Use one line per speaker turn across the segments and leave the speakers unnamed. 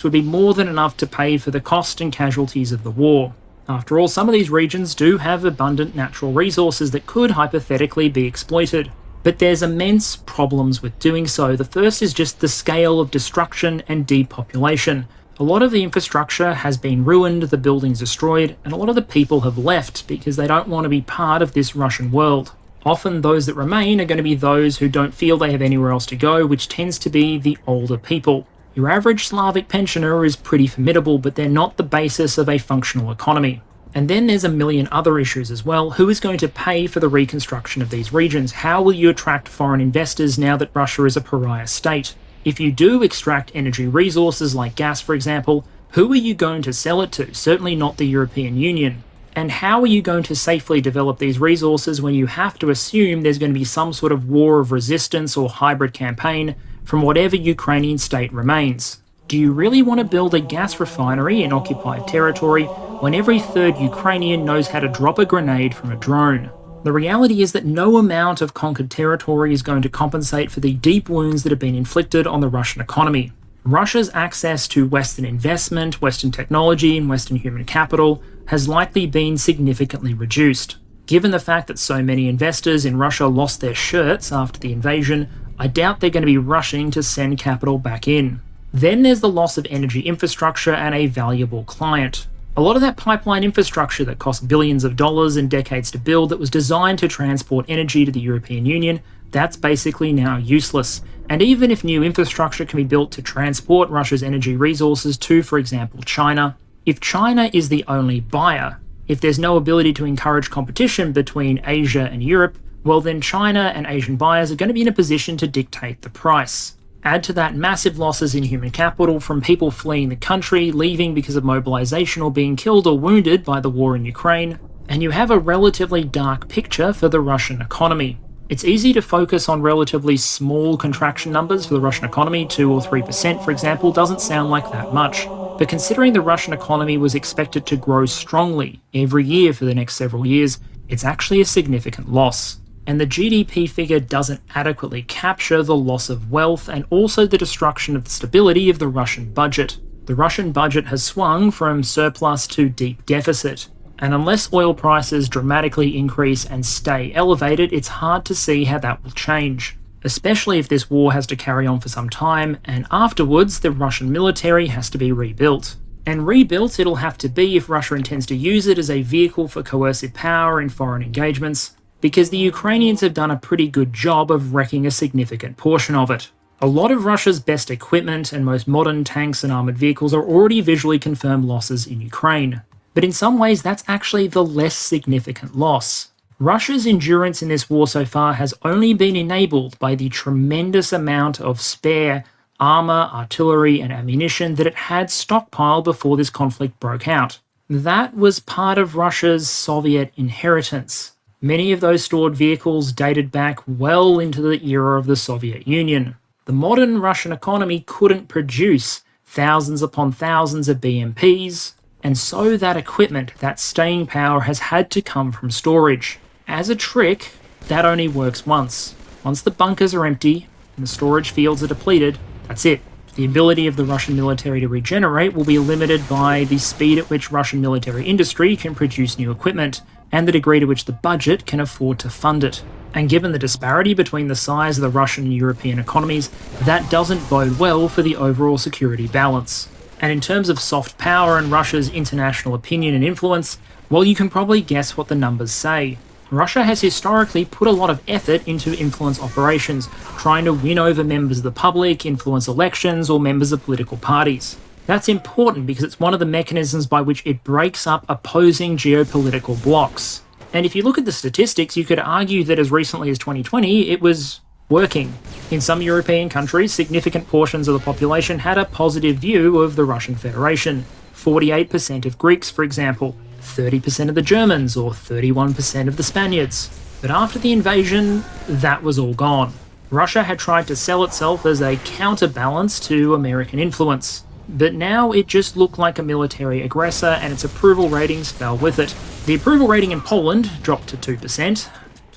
would be more than enough to pay for the cost and casualties of the war. After all, some of these regions do have abundant natural resources that could hypothetically be exploited. But there's immense problems with doing so. The first is just the scale of destruction and depopulation. A lot of the infrastructure has been ruined, the buildings destroyed, and a lot of the people have left because they don't want to be part of this Russian world. Often those that remain are going to be those who don't feel they have anywhere else to go, which tends to be the older people. Your average Slavic pensioner is pretty formidable, but they're not the basis of a functional economy. And then there's a million other issues as well. Who is going to pay for the reconstruction of these regions? How will you attract foreign investors now that Russia is a pariah state? If you do extract energy resources like gas, for example, who are you going to sell it to? Certainly not the European Union. And how are you going to safely develop these resources when you have to assume there's going to be some sort of war of resistance or hybrid campaign from whatever Ukrainian state remains? Do you really want to build a gas refinery in occupied territory when every third Ukrainian knows how to drop a grenade from a drone? The reality is that no amount of conquered territory is going to compensate for the deep wounds that have been inflicted on the Russian economy. Russia's access to Western investment, Western technology, and Western human capital has likely been significantly reduced. Given the fact that so many investors in Russia lost their shirts after the invasion, I doubt they're going to be rushing to send capital back in. Then there's the loss of energy infrastructure and a valuable client. A lot of that pipeline infrastructure that cost billions of dollars and decades to build that was designed to transport energy to the European Union, that's basically now useless. And even if new infrastructure can be built to transport Russia's energy resources to, for example, China, if China is the only buyer, if there's no ability to encourage competition between Asia and Europe, well then China and Asian buyers are going to be in a position to dictate the price. Add to that massive losses in human capital from people fleeing the country, leaving because of mobilization or being killed or wounded by the war in Ukraine, and you have a relatively dark picture for the Russian economy. It's easy to focus on relatively small contraction numbers for the Russian economy. 2 or 3%, for example, doesn't sound like that much. But considering the Russian economy was expected to grow strongly every year for the next several years, it's actually a significant loss. And the GDP figure doesn't adequately capture the loss of wealth and also the destruction of the stability of the Russian budget. The Russian budget has swung from surplus to deep deficit. And unless oil prices dramatically increase and stay elevated, it's hard to see how that will change. Especially if this war has to carry on for some time, and afterwards the Russian military has to be rebuilt. And rebuilt it'll have to be if Russia intends to use it as a vehicle for coercive power in foreign engagements, because the Ukrainians have done a pretty good job of wrecking a significant portion of it. A lot of Russia's best equipment and most modern tanks and armoured vehicles are already visually confirmed losses in Ukraine. But in some ways that's actually the less significant loss. Russia's endurance in this war so far has only been enabled by the tremendous amount of spare armour, artillery and ammunition that it had stockpiled before this conflict broke out. That was part of Russia's Soviet inheritance. Many of those stored vehicles dated back well into the era of the Soviet Union. The modern Russian economy couldn't produce thousands upon thousands of BMPs, and so that equipment, that staying power, has had to come from storage. As a trick, that only works once. Once the bunkers are empty and the storage fields are depleted, that's it. The ability of the Russian military to regenerate will be limited by the speed at which Russian military industry can produce new equipment, and the degree to which the budget can afford to fund it. And given the disparity between the size of the Russian and European economies, that doesn't bode well for the overall security balance. And in terms of soft power and Russia's international opinion and influence, well, you can probably guess what the numbers say. Russia has historically put a lot of effort into influence operations, trying to win over members of the public, influence elections, or members of political parties. That's important because it's one of the mechanisms by which it breaks up opposing geopolitical blocs. And if you look at the statistics, you could argue that as recently as 2020, it was working. In some European countries, significant portions of the population had a positive view of the Russian Federation. 48% of Greeks, for example, 30% of the Germans, or 31% of the Spaniards. But after the invasion, that was all gone. Russia had tried to sell itself as a counterbalance to American influence. But now it just looked like a military aggressor, and its approval ratings fell with it. The approval rating in Poland dropped to 2%,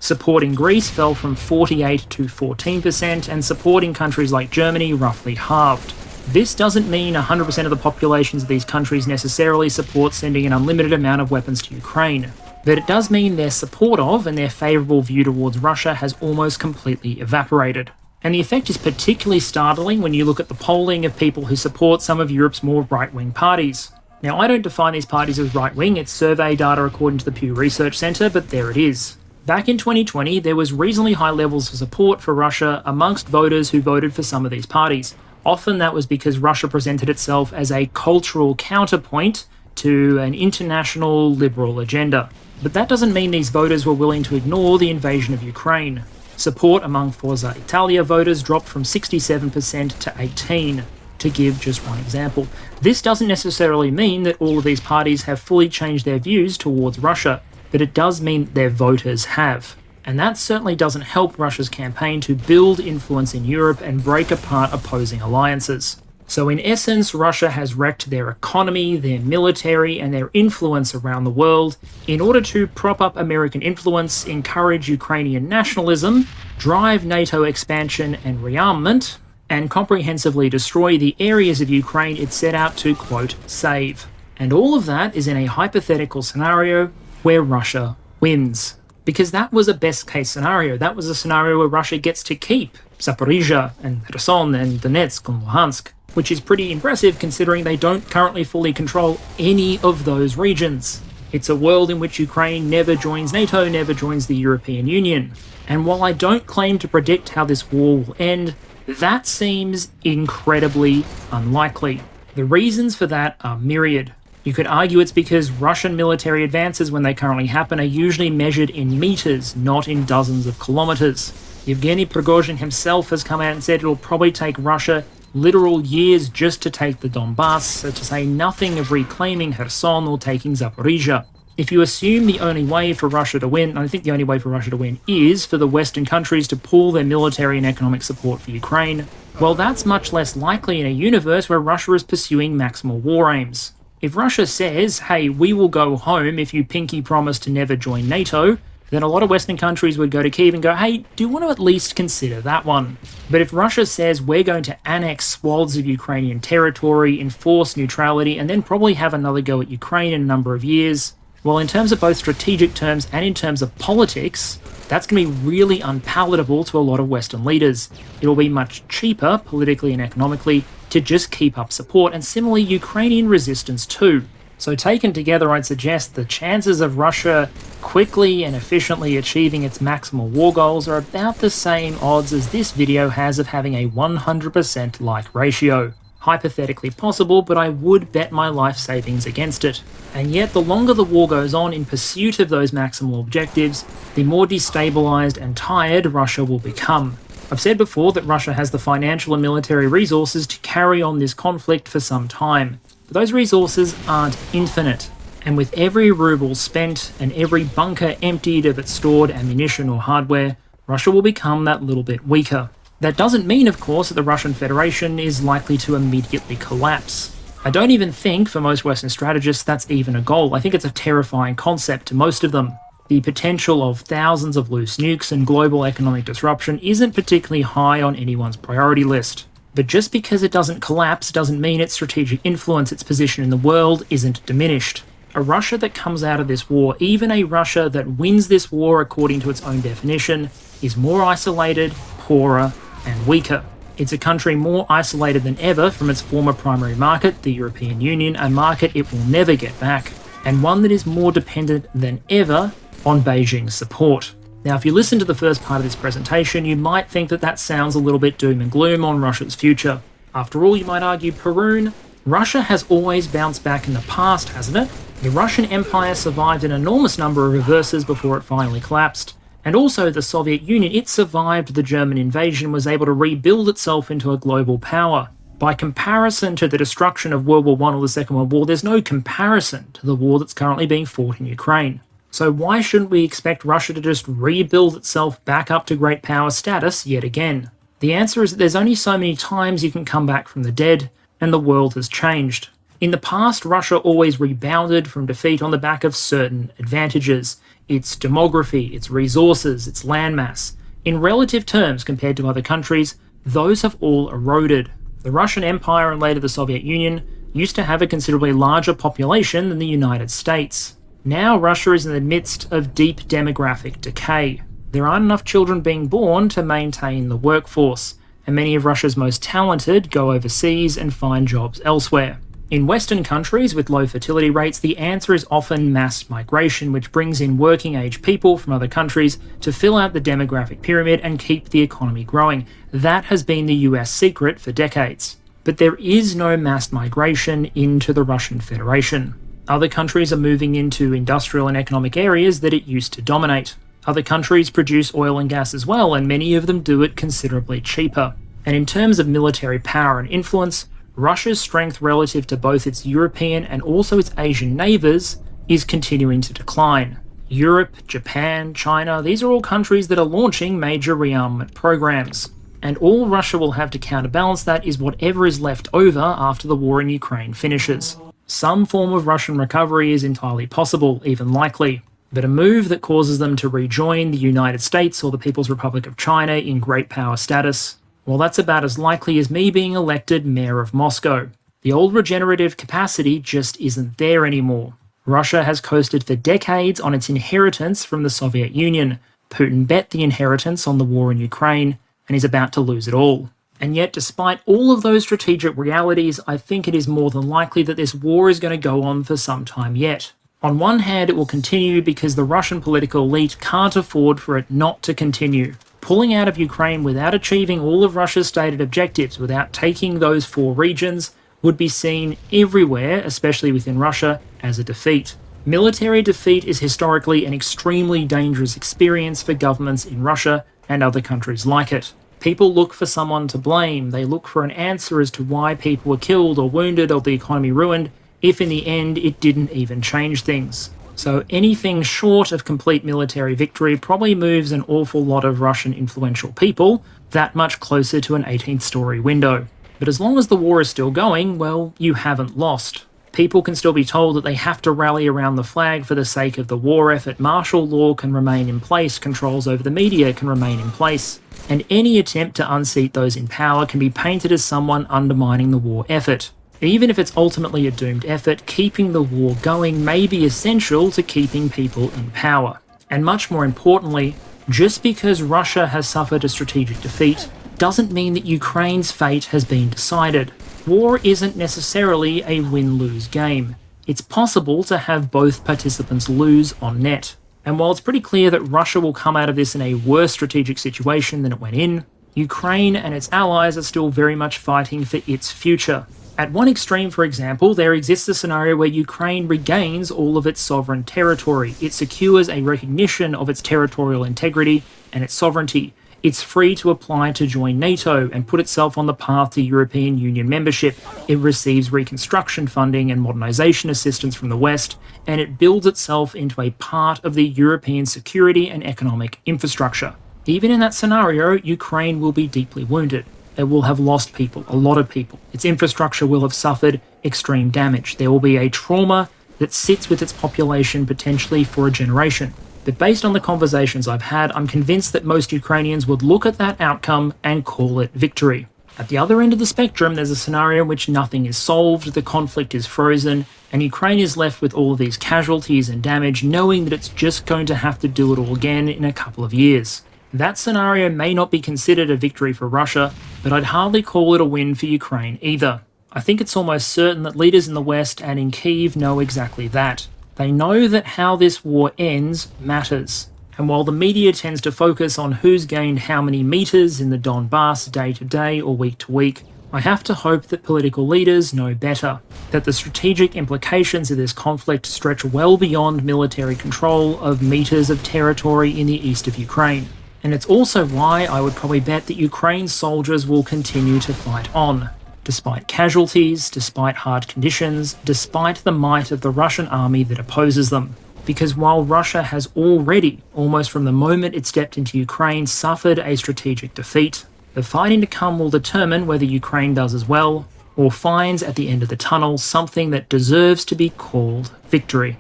support in Greece fell from 48% to 14%, and support in countries like Germany roughly halved. This doesn't mean 100% of the populations of these countries necessarily support sending an unlimited amount of weapons to Ukraine, but it does mean their support of and their favourable view towards Russia has almost completely evaporated. And the effect is particularly startling when you look at the polling of people who support some of Europe's more right-wing parties. Now, I don't define these parties as right-wing, it's survey data according to the Pew Research Centre, but there it is. Back in 2020, there was reasonably high levels of support for Russia amongst voters who voted for some of these parties. Often that was because Russia presented itself as a cultural counterpoint to an international liberal agenda. But that doesn't mean these voters were willing to ignore the invasion of Ukraine. Support among Forza Italia voters dropped from 67% to 18%, to give just one example. This doesn't necessarily mean that all of these parties have fully changed their views towards Russia, but it does mean their voters have. And that certainly doesn't help Russia's campaign to build influence in Europe and break apart opposing alliances. So in essence, Russia has wrecked their economy, their military, and their influence around the world in order to prop up American influence, encourage Ukrainian nationalism, drive NATO expansion and rearmament, and comprehensively destroy the areas of Ukraine it set out to, quote, save. And all of that is in a hypothetical scenario where Russia wins. Because that was a best-case scenario. That was a scenario where Russia gets to keep Zaporizhzhia and Kherson and Donetsk and Luhansk, which is pretty impressive considering they don't currently fully control any of those regions. It's a world in which Ukraine never joins NATO, never joins the European Union. And while I don't claim to predict how this war will end, that seems incredibly unlikely. The reasons for that are myriad. You could argue it's because Russian military advances, when they currently happen, are usually measured in meters, not in dozens of kilometers. Yevgeny Prigozhin himself has come out and said it'll probably take Russia literal years just to take the Donbass, to say nothing of reclaiming Kherson or taking Zaporizhzhia. If you assume the only way for Russia to win, and I think the only way for Russia to win is for the Western countries to pool their military and economic support for Ukraine, well, that's much less likely in a universe where Russia is pursuing maximal war aims. If Russia says, hey, we will go home if you pinky promise to never join NATO, then a lot of Western countries would go to Kyiv and go, hey, do you want to at least consider that one? But if Russia says we're going to annex swaths of Ukrainian territory, enforce neutrality, and then probably have another go at Ukraine in a number of years, well, in terms of both strategic terms and in terms of politics, that's going to be really unpalatable to a lot of Western leaders. It'll be much cheaper, politically and economically, to just keep up support, and similarly Ukrainian resistance too. So taken together, I'd suggest the chances of Russia quickly and efficiently achieving its maximal war goals are about the same odds as this video has of having a 100% like ratio. Hypothetically possible, but I would bet my life savings against it. And yet, the longer the war goes on in pursuit of those maximal objectives, the more destabilized and tired Russia will become. I've said before that Russia has the financial and military resources to carry on this conflict for some time, but those resources aren't infinite. And with every ruble spent and every bunker emptied of its stored ammunition or hardware, Russia will become that little bit weaker. That doesn't mean, of course, that the Russian Federation is likely to immediately collapse. I don't even think, for most Western strategists, that's even a goal. I think it's a terrifying concept to most of them. The potential of thousands of loose nukes and global economic disruption isn't particularly high on anyone's priority list. But just because it doesn't collapse doesn't mean its strategic influence, its position in the world, isn't diminished. A Russia that comes out of this war, even a Russia that wins this war according to its own definition, is more isolated, poorer, and weaker. It's a country more isolated than ever from its former primary market, the European Union, a market it will never get back, and one that is more dependent than ever on Beijing's support. Now, if you listen to the first part of this presentation, you might think that that sounds a little bit doom and gloom on Russia's future. After all, you might argue, Perun, Russia has always bounced back in the past, hasn't it? The Russian Empire survived an enormous number of reverses before it finally collapsed. And also the Soviet Union, it survived the German invasion, was able to rebuild itself into a global power. By comparison to the destruction of World War I or the Second World War, there's no comparison to the war that's currently being fought in Ukraine. So why shouldn't we expect Russia to just rebuild itself back up to great power status yet again? The answer is that there's only so many times you can come back from the dead, and the world has changed. In the past, Russia always rebounded from defeat on the back of certain advantages. Its demography, its resources, its landmass. In relative terms compared to other countries, those have all eroded. The Russian Empire and later the Soviet Union used to have a considerably larger population than the United States. Now Russia is in the midst of deep demographic decay. There aren't enough children being born to maintain the workforce, and many of Russia's most talented go overseas and find jobs elsewhere. In Western countries with low fertility rates, the answer is often mass migration, which brings in working-age people from other countries to fill out the demographic pyramid and keep the economy growing. That has been the US secret for decades. But there is no mass migration into the Russian Federation. Other countries are moving into industrial and economic areas that it used to dominate. Other countries produce oil and gas as well, and many of them do it considerably cheaper. And in terms of military power and influence, Russia's strength relative to both its European and also its Asian neighbours is continuing to decline. Europe, Japan, China, these are all countries that are launching major rearmament programs. And all Russia will have to counterbalance that is whatever is left over after the war in Ukraine finishes. Some form of Russian recovery is entirely possible, even likely, but a move that causes them to rejoin the United States or the People's Republic of China in great power status, well, that's about as likely as me being elected mayor of Moscow. The old regenerative capacity just isn't there anymore. Russia has coasted for decades on its inheritance from the Soviet Union. Putin bet the inheritance on the war in Ukraine and is about to lose it all. And yet, despite all of those strategic realities, I think it is more than likely that this war is going to go on for some time yet. On one hand, it will continue because the Russian political elite can't afford for it not to continue. Pulling out of Ukraine without achieving all of Russia's stated objectives, without taking those 4 regions, would be seen everywhere, especially within Russia, as a defeat. Military defeat is historically an extremely dangerous experience for governments in Russia and other countries like it. People look for someone to blame, they look for an answer as to why people were killed or wounded or the economy ruined, if in the end it didn't even change things. So anything short of complete military victory probably moves an awful lot of Russian influential people that much closer to an 18th-story window. But as long as the war is still going, well, you haven't lost. People can still be told that they have to rally around the flag for the sake of the war effort. Martial law can remain in place, controls over the media can remain in place, and any attempt to unseat those in power can be painted as someone undermining the war effort. Even if it's ultimately a doomed effort, keeping the war going may be essential to keeping people in power. And much more importantly, just because Russia has suffered a strategic defeat doesn't mean that Ukraine's fate has been decided. War isn't necessarily a win-lose game. It's possible to have both participants lose on net. And while it's pretty clear that Russia will come out of this in a worse strategic situation than it went in, Ukraine and its allies are still very much fighting for its future. At one extreme, for example, there exists a scenario where Ukraine regains all of its sovereign territory. It secures a recognition of its territorial integrity and its sovereignty. It's free to apply to join NATO and put itself on the path to European Union membership. It receives reconstruction funding and modernisation assistance from the West, and it builds itself into a part of the European security and economic infrastructure. Even in that scenario, Ukraine will be deeply wounded. It will have lost people, a lot of people. Its infrastructure will have suffered extreme damage. There will be a trauma that sits with its population potentially for a generation. But based on the conversations I've had, I'm convinced that most Ukrainians would look at that outcome and call it victory. At the other end of the spectrum, there's a scenario in which nothing is solved, the conflict is frozen, and Ukraine is left with all of these casualties and damage, knowing that it's just going to have to do it all again in a couple of years. That scenario may not be considered a victory for Russia, but I'd hardly call it a win for Ukraine either. I think it's almost certain that leaders in the West and in Kyiv know exactly that. They know that how this war ends matters. And while the media tends to focus on who's gained how many meters in the Donbass day to day or week to week, I have to hope that political leaders know better, that the strategic implications of this conflict stretch well beyond military control of meters of territory in the east of Ukraine. And it's also why I would probably bet that Ukraine's soldiers will continue to fight on, despite casualties, despite hard conditions, despite the might of the Russian army that opposes them. Because while Russia has already, almost from the moment it stepped into Ukraine, suffered a strategic defeat, the fighting to come will determine whether Ukraine does as well, or finds at the end of the tunnel something that deserves to be called victory.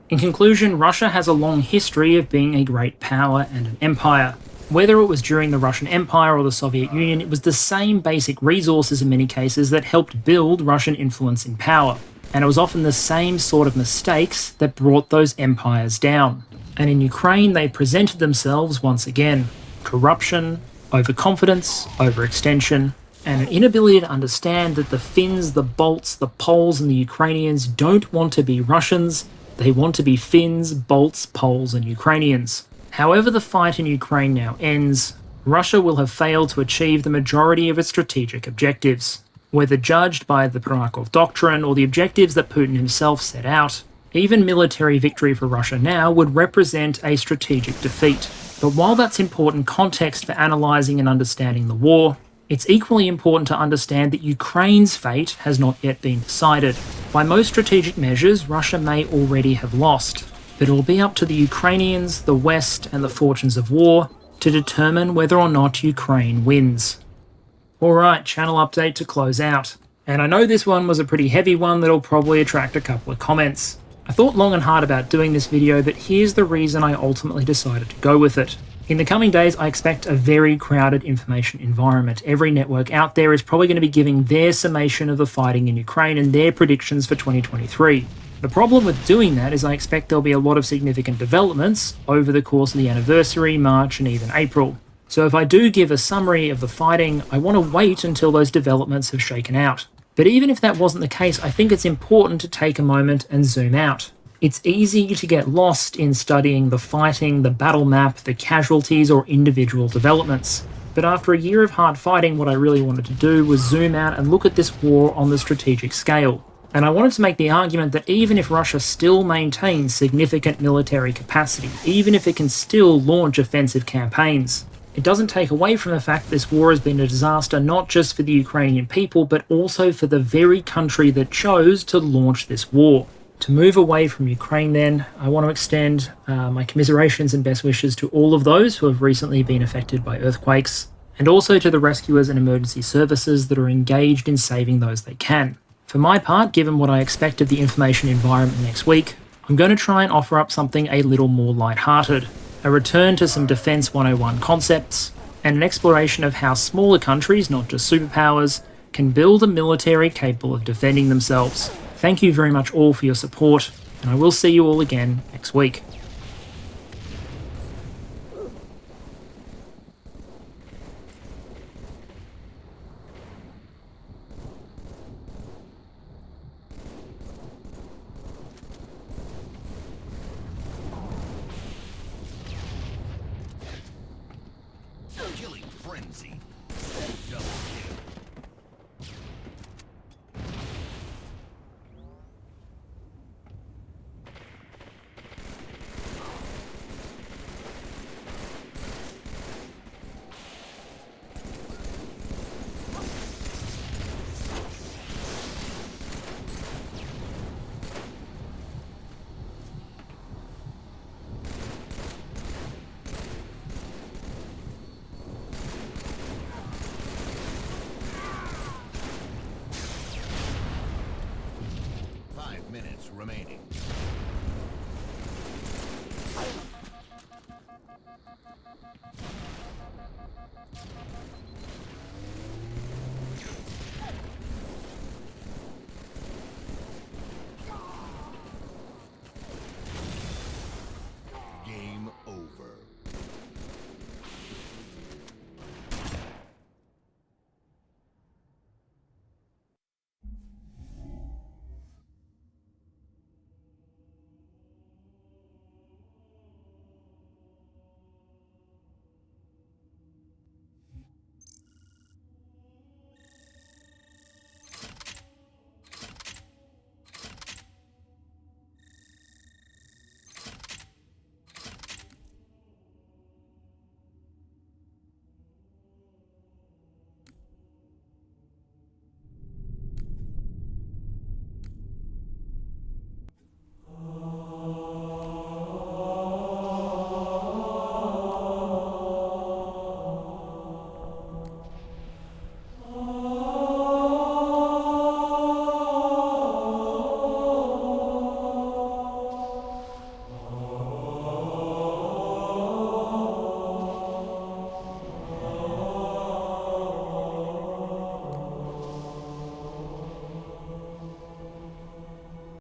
In conclusion, Russia has a long history of being a great power and an empire. Whether it was during the Russian Empire or the Soviet Union, it was the same basic resources in many cases that helped build Russian influence in power. And it was often the same sort of mistakes that brought those empires down. And in Ukraine, they presented themselves once again. Corruption, overconfidence, overextension, and an inability to understand that the Finns, the Balts, the Poles, and the Ukrainians don't want to be Russians, they want to be Finns, Balts, Poles, and Ukrainians. However the fight in Ukraine now ends, Russia will have failed to achieve the majority of its strategic objectives. Whether judged by the Primakov Doctrine or the objectives that Putin himself set out, even military victory for Russia now would represent a strategic defeat. But while that's important context for analysing and understanding the war, it's equally important to understand that Ukraine's fate has not yet been decided. By most strategic measures, Russia may already have lost, but it will be up to the Ukrainians, the West, and the fortunes of war to determine whether or not Ukraine wins. Alright, channel update to close out. And I know this one was a pretty heavy one that'll probably attract a couple of comments. I thought long and hard about doing this video, but here's the reason I ultimately decided to go with it. In the coming days, I expect a very crowded information environment. Every network out there is probably going to be giving their summation of the fighting in Ukraine and their predictions for 2023. The problem with doing that is I expect there'll be a lot of significant developments over the course of the anniversary, March, and even April. So if I do give a summary of the fighting, I want to wait until those developments have shaken out. But even if that wasn't the case, I think it's important to take a moment and zoom out. It's easy to get lost in studying the fighting, the battle map, the casualties, or individual developments. But after a year of hard fighting, what I really wanted to do was zoom out and look at this war on the strategic scale. And I wanted to make the argument that even if Russia still maintains significant military capacity, even if it can still launch offensive campaigns, it doesn't take away from the fact that this war has been a disaster not just for the Ukrainian people, but also for the very country that chose to launch this war. To move away from Ukraine then, I want to extend my commiserations and best wishes to all of those who have recently been affected by earthquakes, and also to the rescuers and emergency services that are engaged in saving those they can. For my part, given what I expect of the information environment next week, I'm going to try and offer up something a little more lighthearted. A return to some Defense 101 concepts, and an exploration of how smaller countries, not just superpowers, can build a military capable of defending themselves. Thank you very much all for your support, and I will see you all again next week.
Killing frenzy. Double kill. 5 minutes remaining.